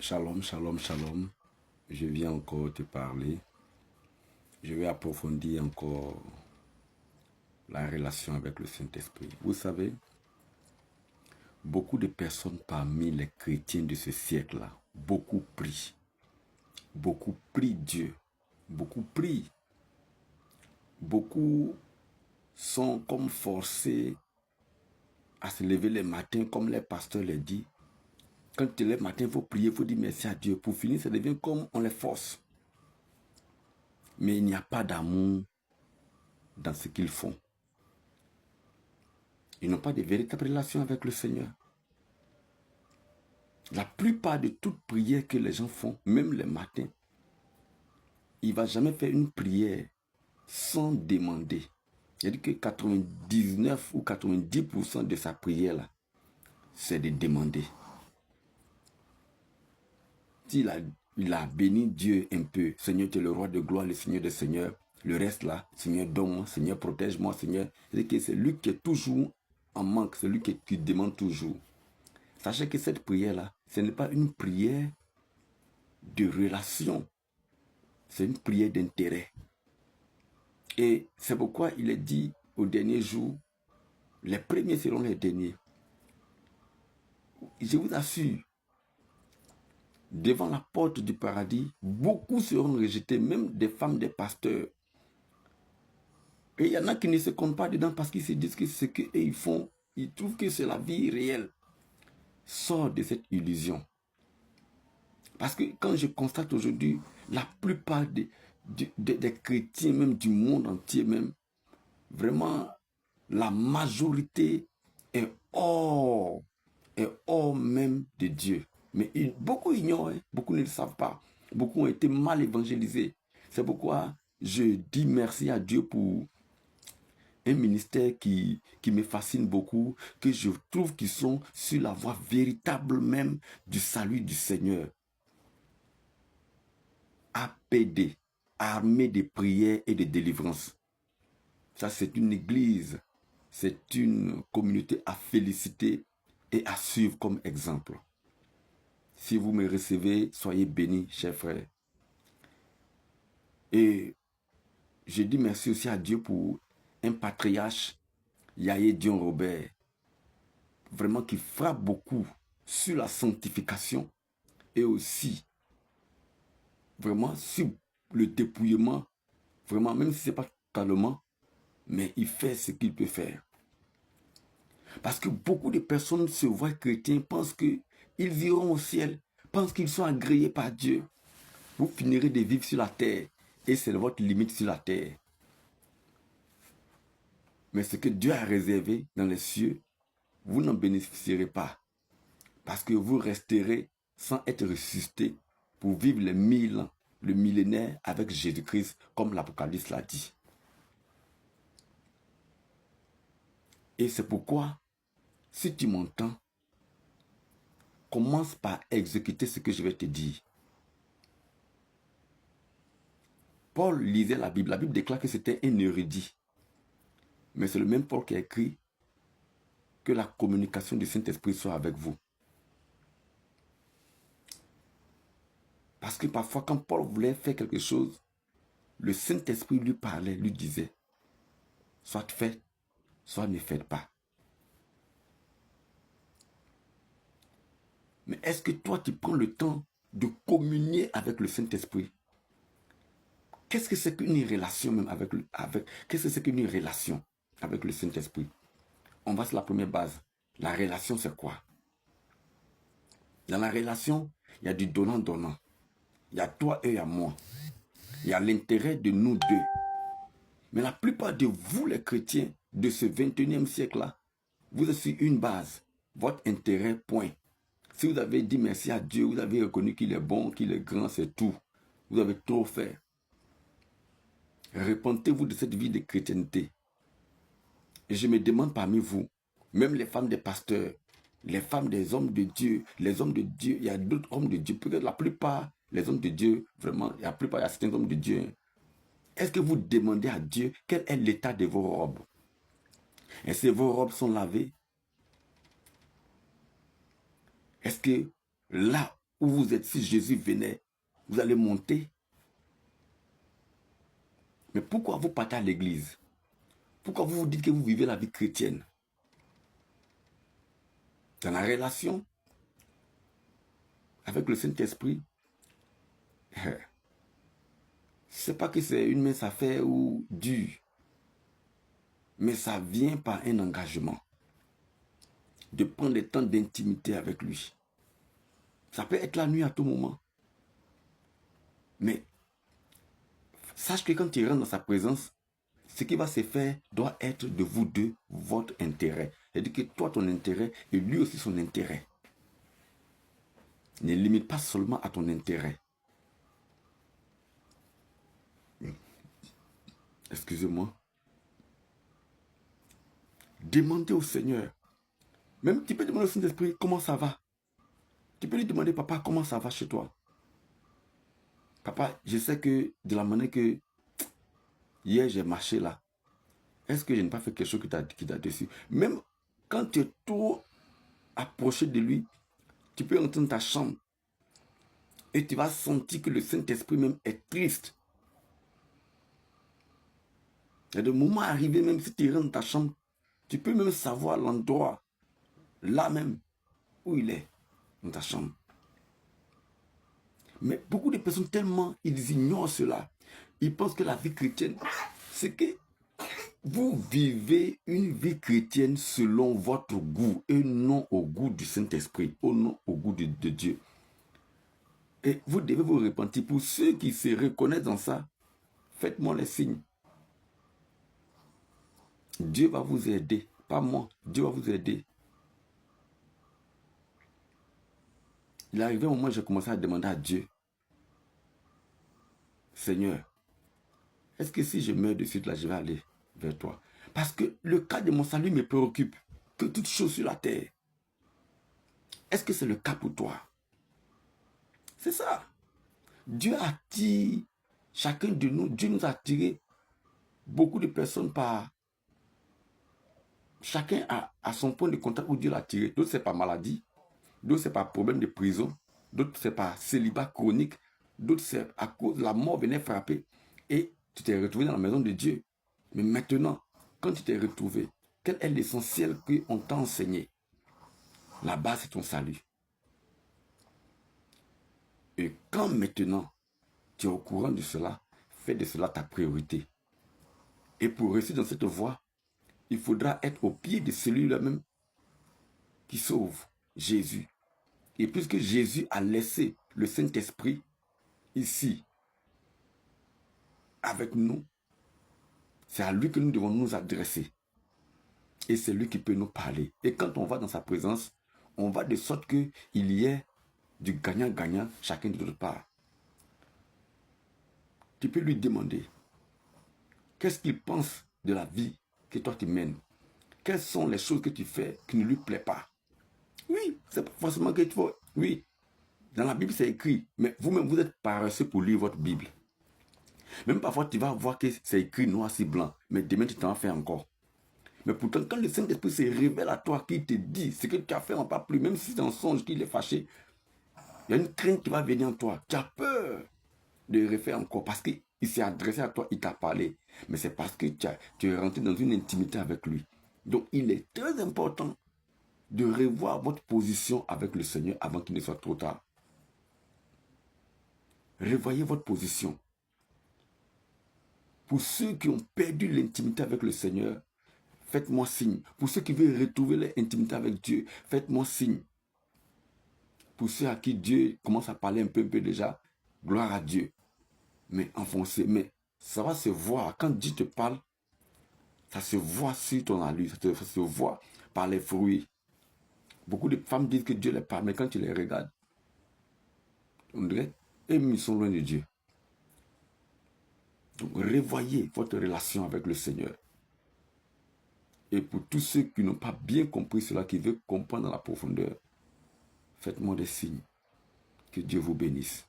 Shalom, shalom, shalom. Je viens encore te parler. Je vais approfondir encore la relation avec le Saint-Esprit. Vous savez, beaucoup de personnes parmi les chrétiens de ce siècle-là, beaucoup prient Dieu, beaucoup prient, beaucoup sont comme forcés à se lever le matin, comme les pasteurs les disent. Quand tu te lèves le matin, il faut prier, il faut dire merci à Dieu. Pour finir, ça devient comme on les force. Mais il n'y a pas d'amour dans ce qu'ils font. Ils n'ont pas de véritable relation avec le Seigneur. La plupart de toutes prières que les gens font, même le matin, il ne va jamais faire une prière sans demander. C'est-à-dire que 99 ou 90% de sa prière, là, c'est de demander. S'il a béni Dieu un peu, Seigneur, tu es le roi de gloire, le Seigneur des seigneurs, le reste là, Seigneur, donne-moi, Seigneur, protège-moi, Seigneur. C'est lui qui est toujours en manque, c'est lui qui demande toujours. Sachez que cette prière-là, ce n'est pas une prière de relation, c'est une prière d'intérêt. Et c'est pourquoi il est dit au dernier jour, les premiers seront les derniers. Je vous assure, devant la porte du paradis, beaucoup seront rejetés, même des femmes, des pasteurs. Et il y en a qui ne se comptent pas dedans parce qu'ils se disent que ce qu'ils font, ils trouvent que c'est la vie réelle. Sors de cette illusion. Parce que quand je constate aujourd'hui, la plupart des chrétiens, même du monde entier même, vraiment, la majorité est hors même de Dieu. Mais beaucoup ignorent, beaucoup ne le savent pas. Beaucoup ont été mal évangélisés. C'est pourquoi je dis merci à Dieu pour un ministère qui me fascine beaucoup, que je trouve qu'ils sont sur la voie véritable même du salut du Seigneur. APD, armée de prières et de délivrance. Ça, c'est une église, c'est une communauté à féliciter et à suivre comme exemple. Si vous me recevez, soyez bénis, chers frères. Et je dis merci aussi à Dieu pour un patriarche, Yahya Dion Robert, vraiment qui frappe beaucoup sur la sanctification et aussi vraiment sur le dépouillement, vraiment, même si ce n'est pas totalement, mais il fait ce qu'il peut faire. Parce que beaucoup de personnes se voient chrétiens, pensent qu'ils iront au ciel, pensent qu'ils sont agréés par Dieu. Vous finirez de vivre sur la terre et c'est votre limite sur la terre. Mais ce que Dieu a réservé dans les cieux, vous n'en bénéficierez pas. Parce que vous resterez sans être ressuscité pour vivre les 1000 ans, le millénaire avec Jésus-Christ, comme l'Apocalypse l'a dit. Et c'est pourquoi, si tu m'entends, commence par exécuter ce que je vais te dire. Paul lisait la Bible. La Bible déclare que c'était un érudit. Mais c'est le même Paul qui a écrit que la communication du Saint-Esprit soit avec vous. Parce que parfois, quand Paul voulait faire quelque chose, le Saint-Esprit lui parlait, lui disait, soit faites, soit ne faites pas. Mais est-ce que toi, tu prends le temps de communier avec le Saint-Esprit? Qu'est-ce que c'est qu'une relation même qu'est-ce que c'est qu'une relation avec le Saint-Esprit? On va sur la première base. La relation, c'est quoi? Dans la relation, il y a du donnant-donnant. Il y a toi et il y a moi. Il y a l'intérêt de nous deux. Mais la plupart de vous, les chrétiens de ce 21e siècle-là, vous êtes sur une base. Votre intérêt, point. Si vous avez dit merci à Dieu, vous avez reconnu qu'il est bon, qu'il est grand, c'est tout. Vous avez trop fait. Repentez-vous de cette vie de chrétienté. Et je me demande parmi vous, même les femmes des pasteurs, les femmes des hommes de Dieu, les hommes de Dieu, il y a d'autres hommes de Dieu, peut-être la plupart, les hommes de Dieu, vraiment, la plupart, il y a certains hommes de Dieu. Est-ce que vous demandez à Dieu quel est l'état de vos robes? Est-ce que vos robes sont lavées? Est-ce que là où vous êtes, si Jésus venait, vous allez monter. Mais pourquoi vous partez à l'église? Pourquoi vous vous dites que vous vivez la vie chrétienne? Dans la relation avec le Saint-Esprit, c'est pas que c'est une mince affaire ou dure, mais ça vient par un engagement de prendre des temps d'intimité avec lui. Ça peut être la nuit à tout moment. Mais sache que quand tu rentres dans sa présence, ce qui va se faire doit être de vous deux, votre intérêt. C'est-à-dire que toi, ton intérêt et lui aussi son intérêt. Ne limite pas seulement à ton intérêt. Excusez-moi. Demandez au Seigneur. Même tu peux demander au Saint-Esprit comment ça va. Tu peux lui demander, papa, comment ça va chez toi? Papa, je sais que de la manière que hier j'ai marché là, est-ce que je n'ai pas fait quelque chose qui t'a déçu? Même quand tu es trop approché de lui, tu peux entrer dans ta chambre et tu vas sentir que le Saint-Esprit même est triste. Et de moment arrivé, même si tu rentres dans ta chambre, tu peux même savoir l'endroit, là même, où il est, dans ta chambre. Mais beaucoup de personnes, tellement ils ignorent cela. Ils pensent que la vie chrétienne, c'est que vous vivez une vie chrétienne selon votre goût et non au goût du Saint-Esprit, ou non au goût de Dieu. Et vous devez vous repentir. Pour ceux qui se reconnaissent dans ça, faites-moi les signes. Dieu va vous aider, pas moi. Dieu va vous aider. Il est arrivé un moment où j'ai commencé à demander à Dieu, Seigneur, est-ce que si je meurs de suite là, je vais aller vers toi? Parce que le cas de mon salut me préoccupe, que toute chose sur la terre. Est-ce que c'est le cas pour toi? C'est ça. Dieu attire chacun de nous. Dieu nous a attiré beaucoup de personnes par... Chacun a son point de contact où Dieu l'a attiré. D'autres, c'est par maladie. D'autres, c'est par problème de prison. D'autres, c'est par célibat chronique. D'autres, c'est à cause de la mort venait frapper. Et tu t'es retrouvé dans la maison de Dieu. Mais maintenant, quand tu t'es retrouvé, quel est l'essentiel qu'on t'a enseigné? La base, c'est ton salut. Et quand maintenant, tu es au courant de cela, fais de cela ta priorité. Et pour réussir dans cette voie, il faudra être au pied de celui-là même qui sauve, Jésus. Et puisque Jésus a laissé le Saint-Esprit ici, avec nous, c'est à lui que nous devons nous adresser. Et c'est lui qui peut nous parler. Et quand on va dans sa présence, on va de sorte qu'il y ait du gagnant-gagnant chacun de notre part. Tu peux lui demander, qu'est-ce qu'il pense de la vie que toi tu mènes? Quelles sont les choses que tu fais qui ne lui plaisent pas? Oui, c'est pas forcément que tu vois. Oui, dans la Bible c'est écrit, mais vous-même vous êtes paresseux pour lire votre Bible. Même parfois tu vas voir que c'est écrit noir sur blanc, mais demain tu t'en fais encore. Mais pourtant, quand le Saint-Esprit se révèle à toi, qu'il te dit ce que tu as fait en pas plus, même si c'est un songe qu'il est fâché, il y a une crainte qui va venir en toi. Tu as peur de refaire encore parce qu'il s'est adressé à toi, il t'a parlé. Mais c'est parce que tu es rentré dans une intimité avec lui. Donc, il est très important de revoir votre position avec le Seigneur avant qu'il ne soit trop tard. Revoyez votre position. Pour ceux qui ont perdu l'intimité avec le Seigneur, faites-moi signe. Pour ceux qui veulent retrouver l'intimité avec Dieu, faites-moi signe. Pour ceux à qui Dieu commence à parler un peu déjà, gloire à Dieu. Mais enfoncé, mais ça va se voir. Quand Dieu te parle, ça se voit sur ton allure, ça se voit par les fruits. Beaucoup de femmes disent que Dieu les parle, mais quand tu les regardes, on dirait, ils sont loin de Dieu. Donc, revoyez votre relation avec le Seigneur. Et pour tous ceux qui n'ont pas bien compris cela, qui veulent comprendre dans la profondeur, faites-moi des signes. Que Dieu vous bénisse.